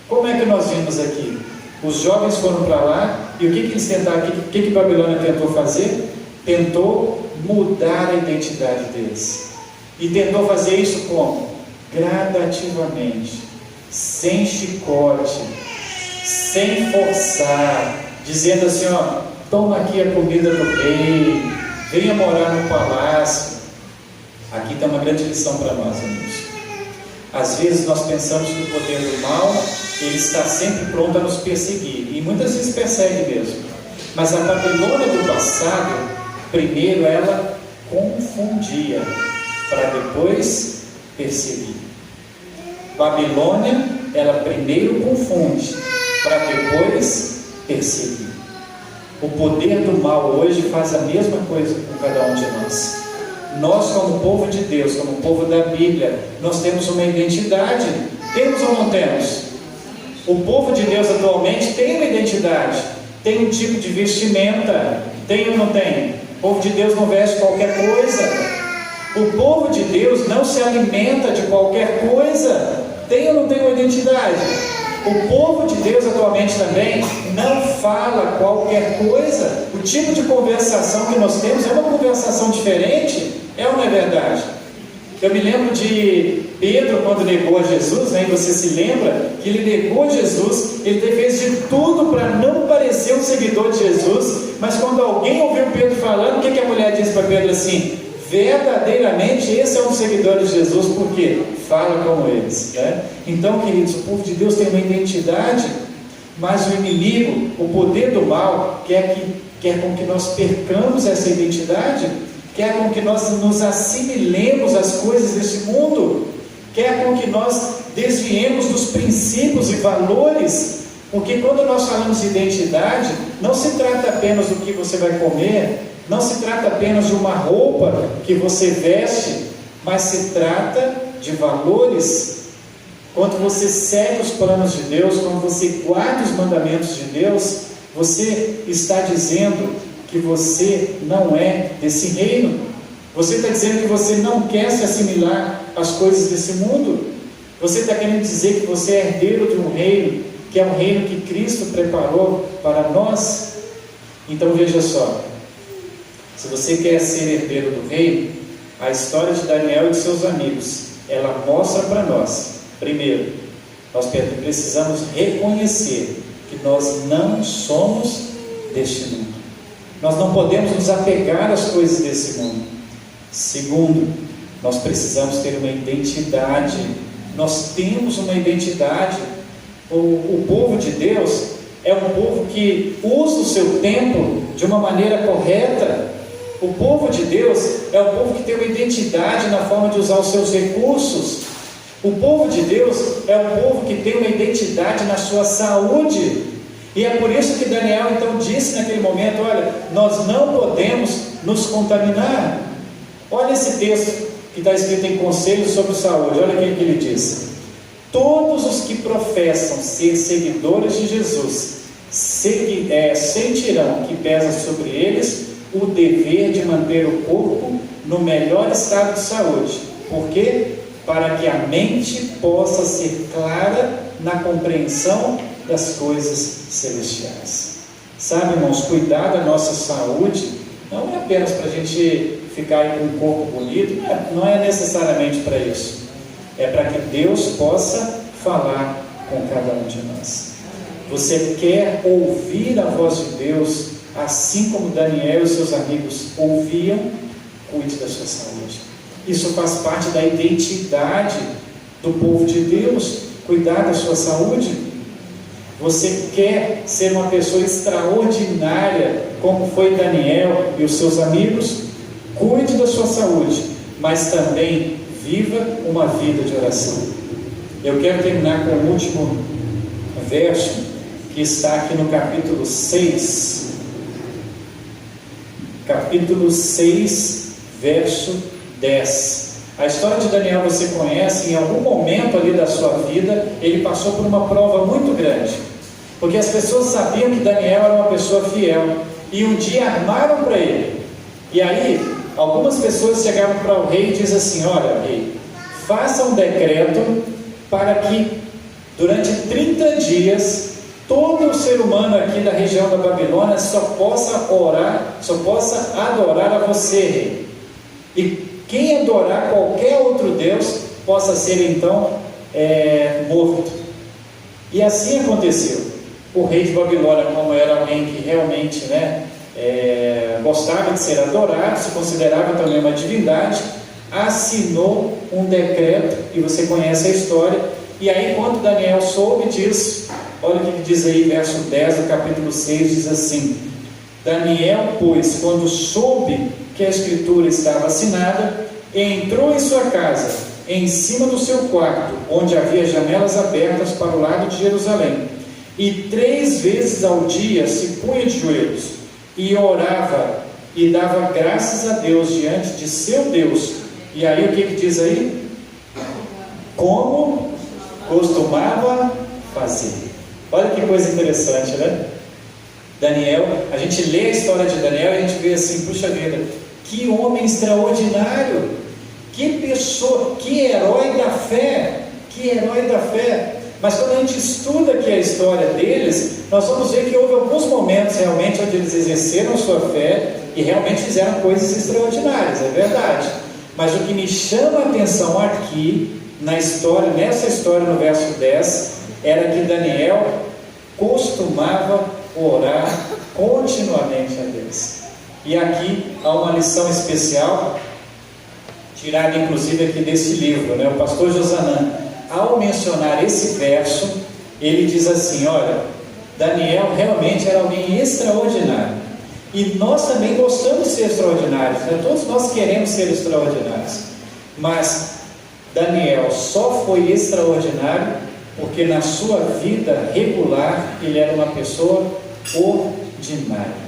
Como é que nós vimos aqui? Os jovens foram para lá, e o que eles tentaram? O que Babilônia tentou fazer? Tentou mudar a identidade deles. E tentou fazer isso como? Gradativamente, sem chicote, sem forçar, dizendo assim, ó, toma aqui a comida do rei, venha morar no palácio. Aqui está uma grande lição para nós, amigos. Às vezes nós pensamos que o poder do mal, ele está sempre pronto a nos perseguir, e muitas vezes persegue mesmo. Mas a Babilônia do passado, primeiro ela confundia, para depois perseguir. Babilônia, ela primeiro confunde, para depois perseguir. O poder do mal hoje faz a mesma coisa com cada um de nós. Nós, como povo de Deus, como povo da Bíblia, nós temos uma identidade. Temos ou não temos? O povo de Deus atualmente tem uma identidade, tem um tipo de vestimenta, tem ou não tem? O povo de Deus não veste qualquer coisa. O povo de Deus não se alimenta de qualquer coisa. Tem ou não tem uma identidade? O povo de Deus atualmente também não fala qualquer coisa. O tipo de conversação que nós temos é uma conversação diferente, é ou não é verdade? Eu me lembro de Pedro quando negou a Jesus, né? E você se lembra que ele negou Jesus, ele fez de tudo para não parecer um seguidor de Jesus, mas quando alguém ouviu Pedro falando, o que a mulher disse para Pedro assim? Verdadeiramente esse é um seguidor de Jesus, porque fala como eles, né? Então, queridos, o povo de Deus tem uma identidade, mas o inimigo, o poder do mal, quer com que nós percamos essa identidade, quer com que nós nos assimilemos às coisas desse mundo, quer com que nós desviemos dos princípios e valores, porque quando nós falamos de identidade, não se trata apenas do que você vai comer, não se trata apenas de uma roupa que você veste, mas se trata de valores. Quando você segue os planos de Deus, quando você guarda os mandamentos de Deus, você está dizendo que você não é desse reino. Você está dizendo que você não quer se assimilar às coisas desse mundo. Você está querendo dizer que você é herdeiro de um reino, que é um reino que Cristo preparou para nós. Então veja só, se você quer ser herdeiro do reino, a história de Daniel e de seus amigos, ela mostra para nós, primeiro, nós precisamos reconhecer que nós não somos deste mundo. Nós não podemos nos apegar às coisas desse mundo. Segundo, nós precisamos ter uma identidade. Nós temos uma identidade. O povo de Deus é um povo que usa o seu tempo de uma maneira correta. O povo de Deus é um povo que tem uma identidade na forma de usar os seus recursos. O povo de Deus é um povo que tem uma identidade na sua saúde. E é por isso que Daniel então disse naquele momento: olha, nós não podemos nos contaminar. Olha esse texto que está escrito em Conselhos sobre Saúde. Olha o que ele diz: todos os que professam ser seguidores de Jesus sentirão que pesa sobre eles o dever de manter o corpo no melhor estado de saúde. Por quê? Para que a mente possa ser clara na compreensão das coisas celestiais. Sabe, irmãos, cuidar da nossa saúde não é apenas para a gente ficar aí com um corpo bonito, não é necessariamente para isso. É para que Deus possa falar com cada um de nós. Você quer ouvir a voz de Deus, assim como Daniel e seus amigos ouviam? Cuide da sua saúde. Isso faz parte da identidade do povo de Deus, cuidar da sua saúde. Você quer ser uma pessoa extraordinária, como foi Daniel e os seus amigos? Cuide da sua saúde, mas também viva uma vida de oração. Eu quero terminar com o último verso, que está aqui no capítulo 6. Capítulo 6, verso 10. A história de Daniel você conhece. Em algum momento ali da sua vida, ele passou por uma prova muito grande, porque as pessoas sabiam que Daniel era uma pessoa fiel, e um dia armaram para ele. E aí, algumas pessoas chegaram para o rei e dizem assim: olha, rei, faça um decreto para que durante 30 dias todo ser humano aqui da região da Babilônia só possa orar, só possa adorar a você, rei. E quem adorar qualquer outro Deus possa ser então morto. E assim aconteceu. O rei de Babilônia, como era alguém que realmente gostava de ser adorado, se considerava também uma divindade, assinou um decreto, e você conhece a história. E aí, quando Daniel soube disso, olha o que diz aí, verso 10 do capítulo 6, diz assim: Daniel, pois, quando soube que a escritura estava assinada, entrou em sua casa, em cima do seu quarto, onde havia janelas abertas para o lado de Jerusalém, e 3 vezes ao dia se punha de joelhos, e orava, e dava graças a Deus diante de seu Deus. E aí o que diz aí? Como costumava fazer. Olha que coisa interessante, né? Daniel, a gente lê a história de Daniel e a gente vê assim: puxa vida, que homem extraordinário, que pessoa, que herói da fé, que herói da fé. Mas quando a gente estuda aqui a história deles, nós vamos ver que houve alguns momentos realmente onde eles exerceram a sua fé e realmente fizeram coisas extraordinárias, é verdade. Mas o que me chama a atenção aqui, nessa história no verso 10, era que Daniel costumava orar continuamente a Deus. E aqui há uma lição especial, tirada inclusive aqui desse livro, né? O pastor Josanã, ao mencionar esse verso, ele diz assim: olha, Daniel realmente era alguém extraordinário, e nós também gostamos de ser extraordinários, né? Todos nós queremos ser extraordinários, mas Daniel só foi extraordinário porque na sua vida regular ele era uma pessoa ordinária.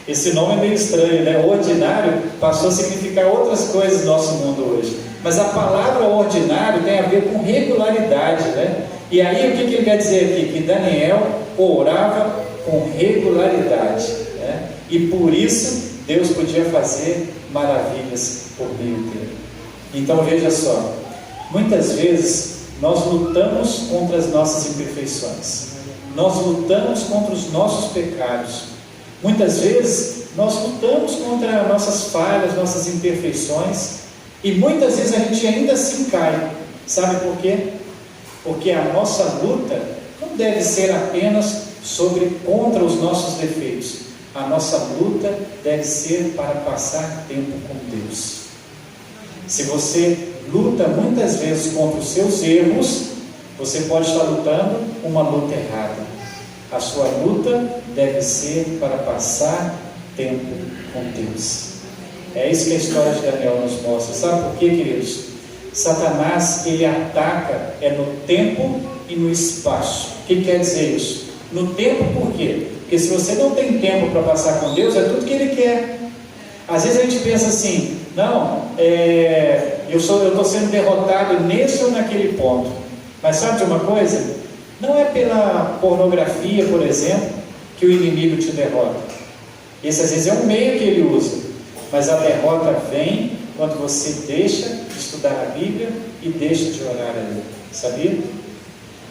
Esse nome é meio estranho, né? Ordinário passou a significar outras coisas no nosso mundo hoje, mas a palavra ordinário tem a ver com regularidade, né? E aí o que ele quer dizer aqui? Que Daniel orava com regularidade, né? E por isso Deus podia fazer maravilhas por meio dele. Então veja só, muitas vezes nós lutamos contra as nossas imperfeições, nós lutamos contra os nossos pecados, muitas vezes nós lutamos contra nossas falhas, nossas imperfeições, e muitas vezes a gente ainda assim cai. Sabe por quê? Porque a nossa luta não deve ser apenas contra os nossos defeitos. A nossa luta deve ser para passar tempo com Deus. Se você luta muitas vezes contra os seus erros, você pode estar lutando uma luta errada. A sua luta deve ser para passar tempo com Deus. É isso que a história de Daniel nos mostra. Sabe por quê, queridos? Satanás, ele ataca no tempo e no espaço. O que quer dizer isso? No tempo, por quê? Porque se você não tem tempo para passar com Deus, é tudo que ele quer. Às vezes a gente pensa assim: não, eu estou sendo derrotado nesse ou naquele ponto. Mas sabe de uma coisa? Não é pela pornografia, por exemplo, que o inimigo te derrota. Esse às vezes é um meio que ele usa. Mas a derrota vem quando você deixa de estudar a Bíblia e deixa de orar a Ele. Sabia?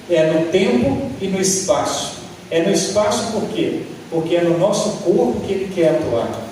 É no tempo e no espaço. É no espaço por quê? Porque é no nosso corpo que Ele quer atuar.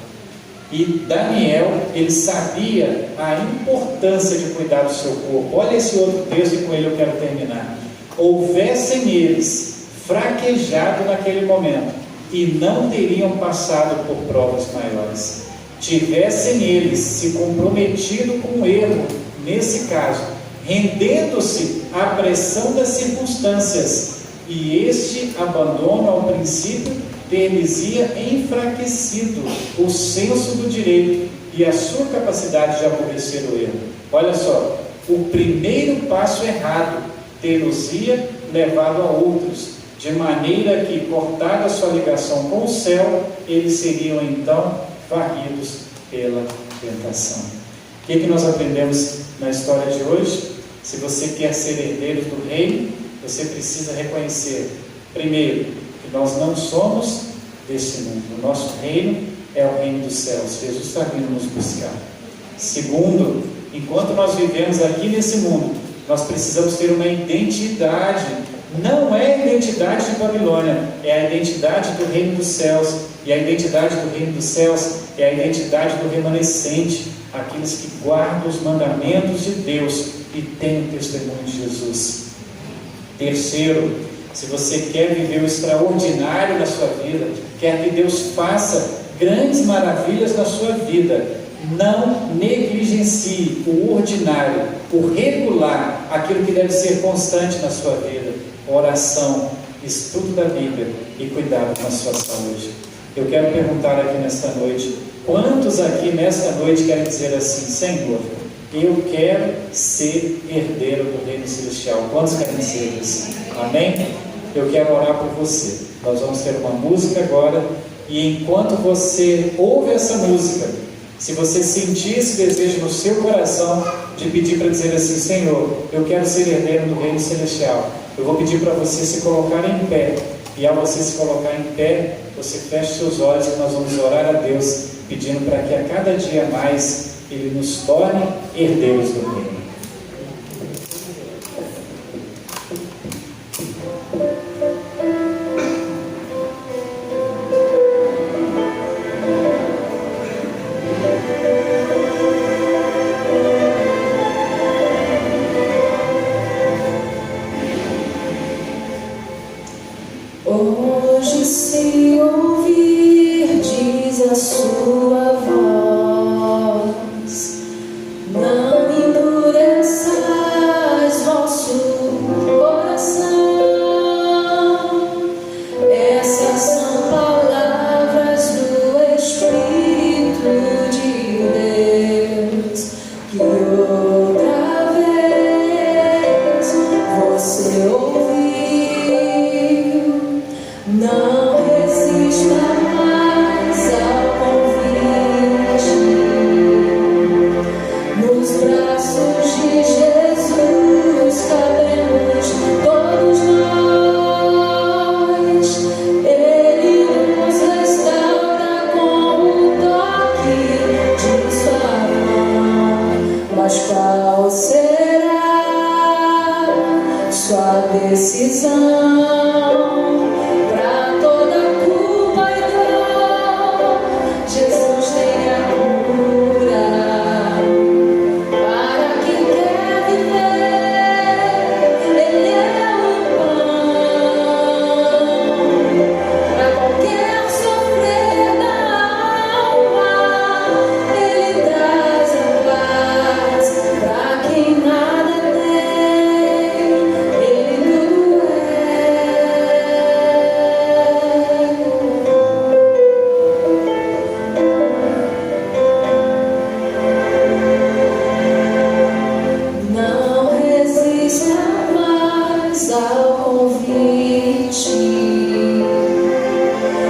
E Daniel, ele sabia a importância de cuidar do seu corpo. Olha esse outro texto e com ele eu quero terminar. Houvessem eles fraquejado naquele momento e não teriam passado por provas maiores. Tivessem eles se comprometido com o erro, nesse caso, rendendo-se à pressão das circunstâncias, e este abandono ao princípio ter-lhes-ia enfraquecido o senso do direito e a sua capacidade de aborrecer o erro. Olha só, o primeiro passo errado ter-los-ia levado a outros, de maneira que, cortada a sua ligação com o céu, eles seriam então varridos pela tentação. O que nós aprendemos na história de hoje? Se você quer ser herdeiro do reino, você precisa reconhecer, primeiro, que nós não somos deste mundo. O nosso reino é o reino dos céus. Jesus está vindo nos buscar. Segundo, enquanto nós vivemos aqui nesse mundo, nós precisamos ter uma identidade. Não é a identidade de Babilônia, é a identidade do reino dos céus. E a identidade do reino dos céus é a identidade do remanescente, aqueles que guardam os mandamentos de Deus e têm o testemunho de Jesus. Terceiro, se você quer viver o extraordinário na sua vida, quer que Deus faça grandes maravilhas na sua vida, não negligencie o ordinário, o regular, aquilo que deve ser constante na sua vida: oração, estudo da Bíblia e cuidado com a sua saúde. Eu quero perguntar aqui nesta noite: quantos aqui nesta noite querem dizer assim: Senhor, eu quero ser herdeiro do reino celestial? Quantos querem dizer isso? Amém? Eu quero orar por você. Nós vamos ter uma música agora, e enquanto você ouve essa música, se você sentir esse desejo no seu coração de pedir para dizer assim: Senhor, eu quero ser herdeiro do reino celestial, eu vou pedir para você se colocar em pé. E ao você se colocar em pé, você fecha seus olhos e nós vamos orar a Deus, pedindo para que a cada dia mais Ele nos torne herdeiros do reino. sua decisão pra toda culpa e dor. Jesus tem a cura para quem quer viver. Ele é o pão pra qualquer sofrer da alma. Ele traz a paz pra quem nada tem. Ele tudo é. Não resista mais ao convite.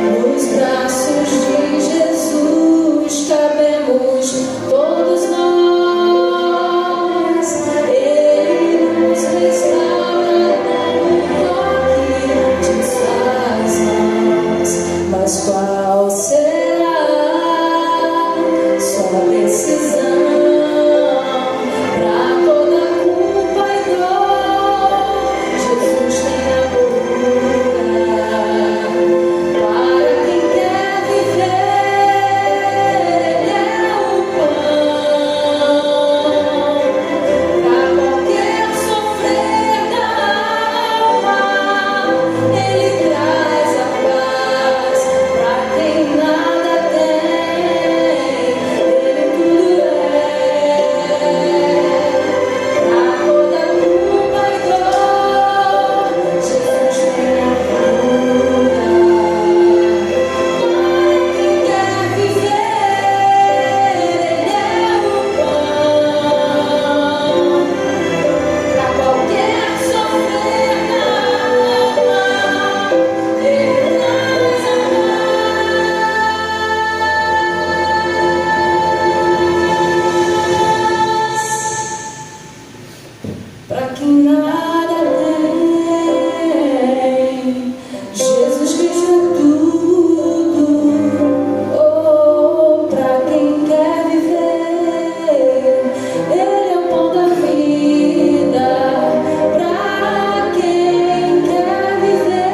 Nos braços de Jesus cabemos todos nós. Ele nos restaura com o toque de suas mãos. Mas qual será sua decisão pra toda culpa e dor? Jesus tem a cura para quem quer viver. Ele é o pão pra qualquer sofrer da alma. Ele traz a paz pra quem nada tem. Ele tudo é. Pra toda culpa e dor, Jesus tem a cura. Para quem quer viver, Ele é o pão pra qualquer sofrer da alma. Ele traz a paz pra quem nada tem. Jesus Cristo é tudo. Oh, pra quem quer viver, Ele é o pão da vida. Pra quem quer viver,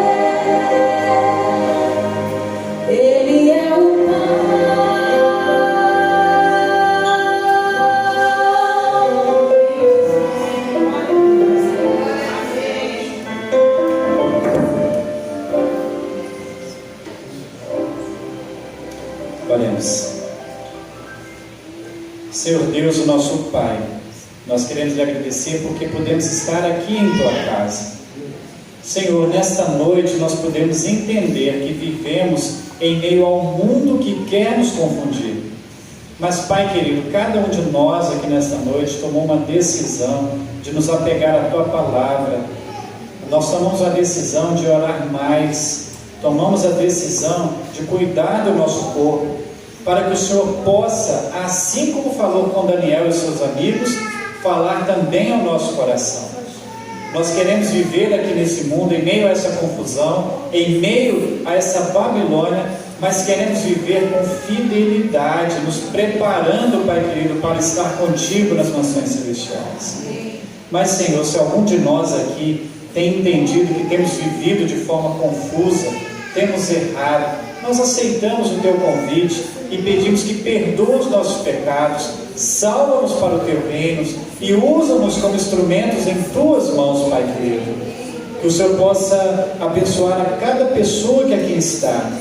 Ele é o Oremos. Senhor Deus, o nosso Pai, nós queremos lhe agradecer porque podemos estar aqui em tua casa. Senhor, nesta noite nós podemos entender que vivemos em meio ao mundo que quer nos confundir. Mas, Pai querido, cada um de nós aqui nesta noite tomou uma decisão de nos apegar à tua palavra. Nós tomamos a decisão de orar mais, tomamos a decisão de cuidar do nosso corpo, para que o Senhor possa, assim como falou com Daniel e seus amigos, falar também ao nosso coração. Nós queremos viver aqui nesse mundo, em meio a essa confusão, em meio a essa Babilônia, mas queremos viver com fidelidade, nos preparando, Pai querido, para estar contigo nas nações celestiais. Mas, Senhor, se algum de nós aqui tem entendido que temos vivido de forma confusa, temos errado, nós aceitamos o teu convite e pedimos que perdoe os nossos pecados, salva-nos para o teu reino e usa-nos como instrumentos em tuas mãos, Pai querido. Que o Senhor possa abençoar a cada pessoa que aqui está,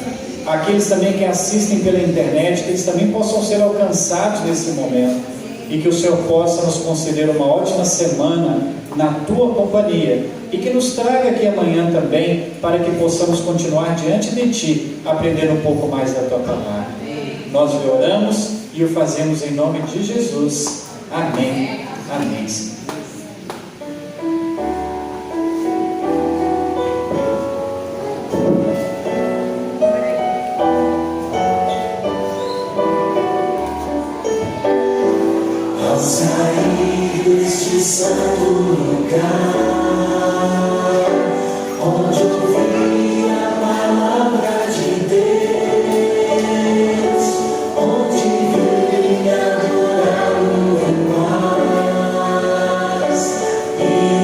aqueles também que assistem pela internet, que eles também possam ser alcançados nesse momento, e que o Senhor possa nos conceder uma ótima semana na tua companhia, e que nos traga aqui amanhã também, para que possamos continuar diante de ti, aprendendo um pouco mais da tua palavra. Nós lhe oramos e o fazemos em nome de Jesus. Amém. Amém, Senhor. Ao sair deste santo lugar, onde ouvi a palavra de Deus, onde vim adorá-lo em paz, e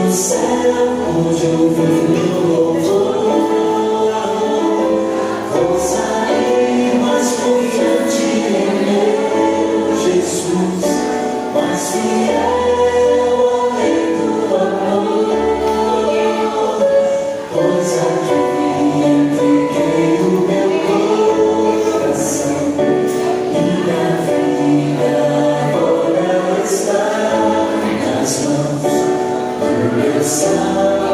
o céu onde ouvir meu louvor, vou sair mais confiante em meu Jesus, mais fiel além do amor, pois aqui entreguei o meu coração, minha vida agora está nas mãos do meu Salvador.